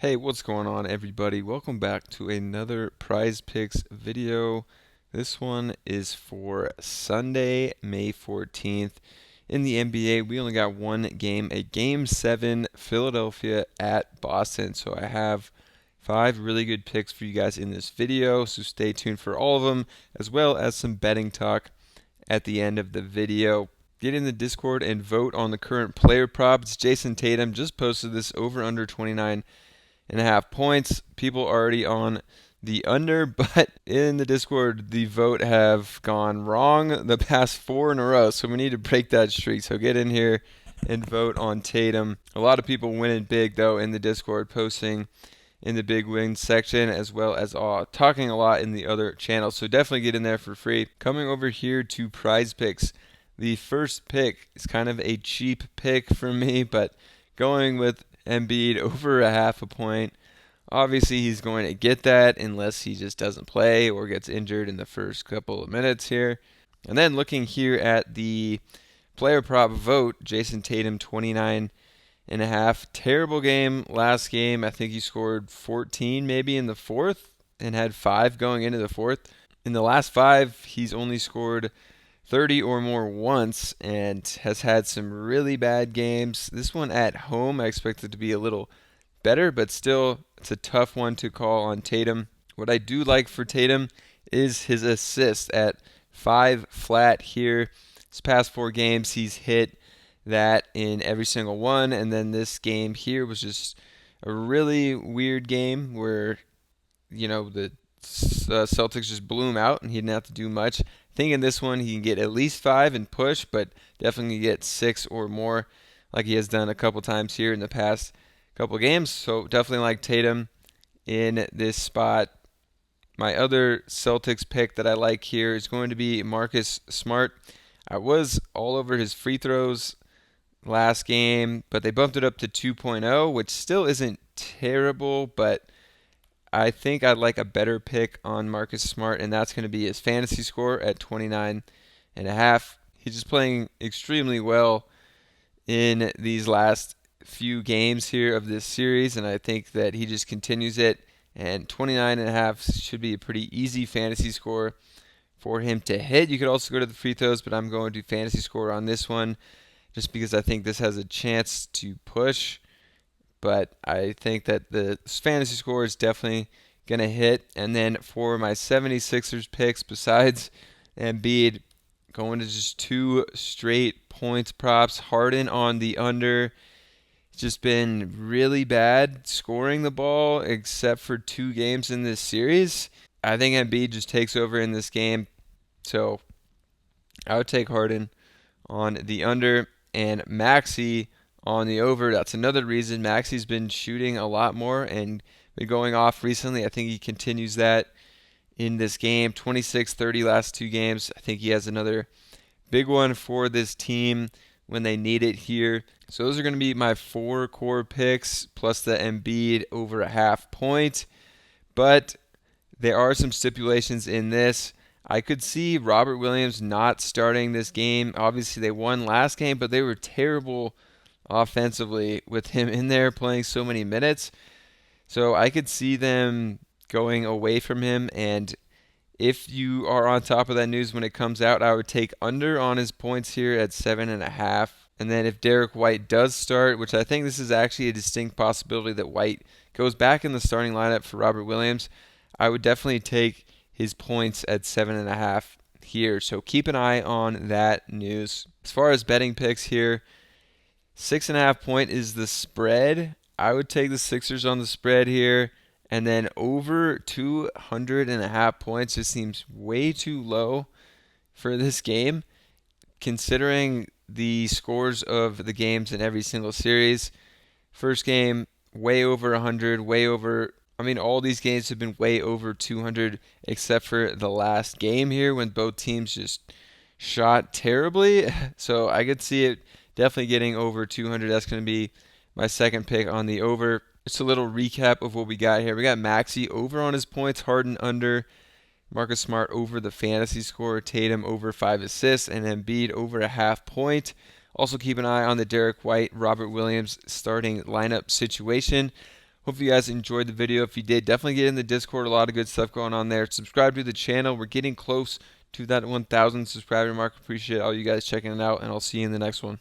Hey, what's going on, everybody? Welcome back to another Prize Picks video. This one is for Sunday, May 14th. In the NBA, we only got one game, a Game 7, Philadelphia at Boston. So I have 5 really good picks for you guys in this video, so stay tuned for all of them, as well as some betting talk at the end of the video. Get in the Discord and vote on the current player prop. It's Jayson Tatum. Just posted this over under 29.5 points. People already on the under, but in the Discord, the vote have gone wrong the past 4 in a row. So we need to break that streak. So get in here and vote on Tatum. A lot of people winning big though in the Discord, posting in the big wins section, as well as talking a lot in the other channels. So definitely get in there for free. Coming over here to Prize Picks. The first pick is kind of a cheap pick for me, but going with Embiid over a half a point. Obviously, he's going to get that unless he just doesn't play or gets injured in the first couple of minutes here. And then looking here at the player prop vote, Jayson Tatum 29.5. Terrible game last game. I think he scored 14 maybe in the fourth and had 5 going into the fourth. In the last 5, he's only scored 30 or more once and has had some really bad games. This one at home, I expect it to be a little better, but still, it's a tough one to call on Tatum. What I do like for Tatum is his assist at 5 flat here. His past 4 games, he's hit that in every single one, and then this game here was just a really weird game where, the Celtics just blew him out and he didn't have to do much. I think in this one he can get at least 5 and push, but definitely get 6 or more like he has done a couple times here in the past couple games. So definitely like Tatum in this spot. My other Celtics pick that I like here is going to be Marcus Smart. I was all over his free throws last game, but they bumped it up to 2.0, which still isn't terrible, but I think I'd like a better pick on Marcus Smart, and that's going to be his fantasy score at 29.5. He's just playing extremely well in these last few games here of this series, and I think that he just continues it, and 29.5 should be a pretty easy fantasy score for him to hit. You could also go to the free throws, but I'm going to fantasy score on this one just because I think this has a chance to push. But I think that the fantasy score is definitely going to hit. And then for my 76ers picks, besides Embiid, going to just 2 straight points props. Harden on the under. It's just been really bad scoring the ball except for 2 games in this series. I think Embiid just takes over in this game. So I would take Harden on the under and Maxey on the over. That's another reason Maxey's been shooting a lot more and been going off recently. I think he continues that in this game. 26-30 last 2 games. I think he has another big one for this team when they need it here. So those are going to be my 4 core picks plus the Embiid over a half point. But there are some stipulations in this. I could see Robert Williams not starting this game. Obviously, they won last game, but they were terrible offensively with him in there playing so many minutes. So I could see them going away from him. And if you are on top of that news when it comes out, I would take under on his points here at 7.5. And then if Derek White does start, which I think this is actually a distinct possibility that White goes back in the starting lineup for Robert Williams, I would definitely take his points at 7.5 here. So keep an eye on that news. As far as betting picks here, 6.5 point is the spread. I would take the Sixers on the spread here. And then over 200.5 points just seems way too low for this game, considering the scores of the games in every single series. First game, way over 100, way over. All these games have been way over 200 except for the last game here when both teams just shot terribly. So I could see it definitely getting over 200. That's going to be my second pick on the over. Just a little recap of what we got here. We got Maxey over on his points, Harden under, Marcus Smart over the fantasy score, Tatum over 5 assists, and Embiid over a half point. Also keep an eye on the Derek White, Robert Williams starting lineup situation. Hope you guys enjoyed the video. If you did, definitely get in the Discord. A lot of good stuff going on there. Subscribe to the channel. We're getting close to that 1,000 subscriber mark. Appreciate all you guys checking it out, and I'll see you in the next one.